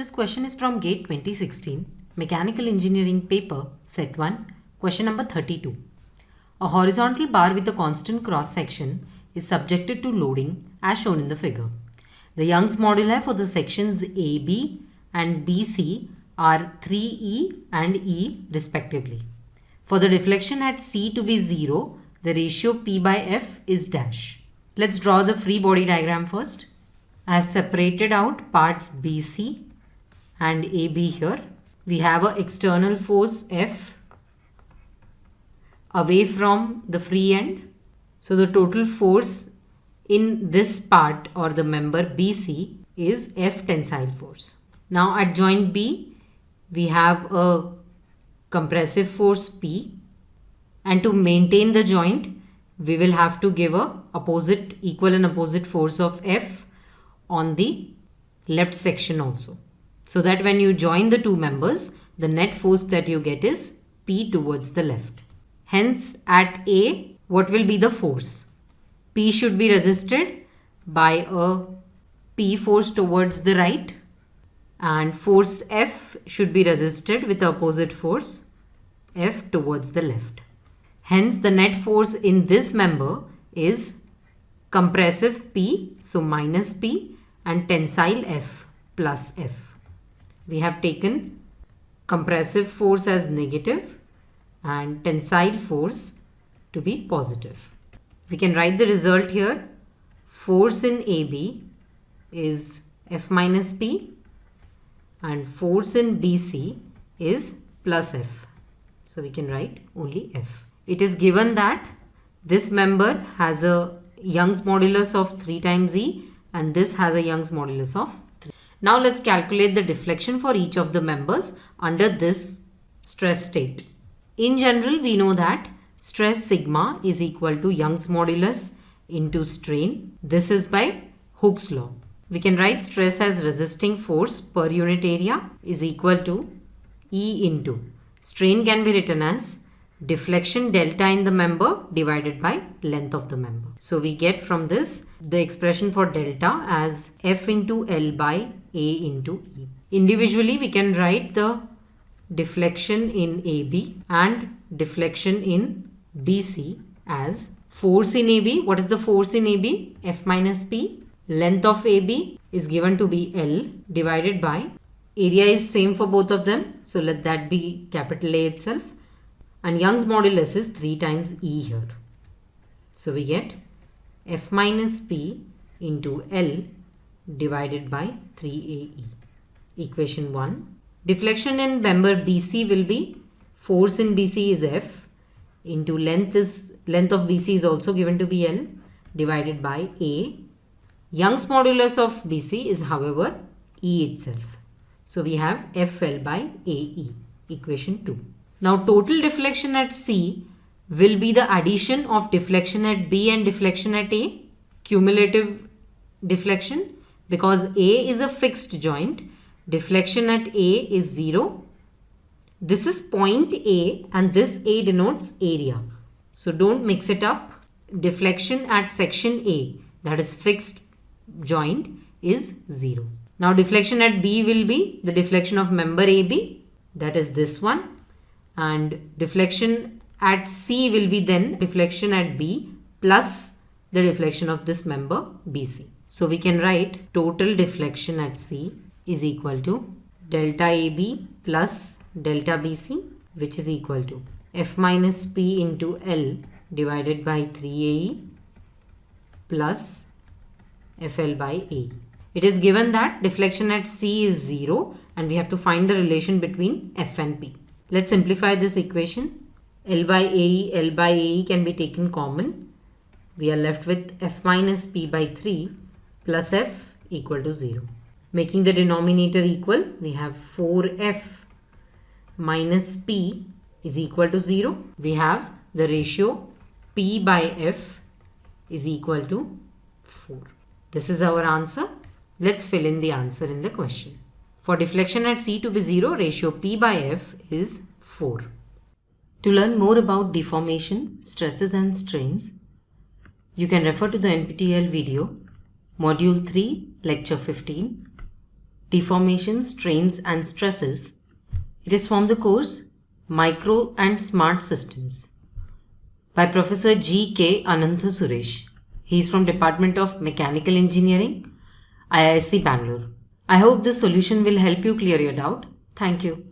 This question is from GATE 2016, Mechanical Engineering paper, Set 1, question number 32. A horizontal bar with a constant cross section is subjected to loading as shown in the figure. The Young's moduli for the sections AB and BC are 3E and E respectively. For the deflection at C to be 0, the ratio P by F is dash. Let's draw the free body diagram first. I have separated out parts BC and AB here. We have an external force F away from the free end. So the total force in this part or the member BC is F tensile force. Now at joint B, we have a compressive force P, and to maintain the joint, we will have to give a equal and opposite force of F on the left section also. So that when you join the two members, the net force that you get is P towards the left. Hence at A, what will be the force? P should be resisted by a P force towards the right, and force F should be resisted with the opposite force F towards the left. Hence the net force in this member is compressive P, so minus P, and tensile F plus F. We have taken compressive force as negative and tensile force to be positive. We can write the result here. Force in AB is F minus P and force in BC is plus F. So we can write only F. It is given that this member has a Young's modulus of 3 times E and this has a Young's modulus of 3. Now let's calculate the deflection for each of the members under this stress state. In general, we know that stress sigma is equal to Young's modulus into strain. This is by Hooke's law. We can write stress as resisting force per unit area is equal to E into strain can be written as deflection delta in the member divided by length of the member. So we get from this the expression for delta as F into L by A into E. Individually, we can write the deflection in AB and deflection in BC as force in AB. What is the force in AB? F minus P. Length of AB is given to be L divided by area is same for both of them. So let that be capital A itself. And Young's modulus is 3 times E here. So we get F minus P into L divided by 3AE. Equation 1. Deflection in member BC will be force in BC is F into length of BC is also given to be L divided by A. Young's modulus of BC is however E itself. So we have FL by AE. Equation 2. Now total deflection at C will be the addition of deflection at B and deflection at A, cumulative deflection, because A is a fixed joint. Deflection at A is 0. This is point A and this A denotes area. So don't mix it up. Deflection at section A, that is fixed joint, is 0. Now deflection at B will be the deflection of member AB, that is this one. And deflection at C will be then deflection at B plus the deflection of this member BC. So we can write total deflection at C is equal to delta AB plus delta BC, which is equal to F minus P into L divided by 3AE plus FL by A. It is given that deflection at C is 0 and we have to find the relation between F and P. Let's simplify this equation. L by AE can be taken common. We are left with F minus P by 3 plus F equal to 0. Making the denominator equal, we have 4F minus P is equal to 0. We have the ratio P by F is equal to 4. This is our answer. Let's fill in the answer in the question. For deflection at C to be 0, ratio P by F is 4. To learn more about deformation, stresses and strains, you can refer to the NPTEL video, Module 3, Lecture 15. Deformations, Strains and Stresses. It is from the course Micro and Smart Systems by Professor G.K. Anantha Suresh. He is from Department of Mechanical Engineering, IISc Bangalore. I hope this solution will help you clear your doubt. Thank you.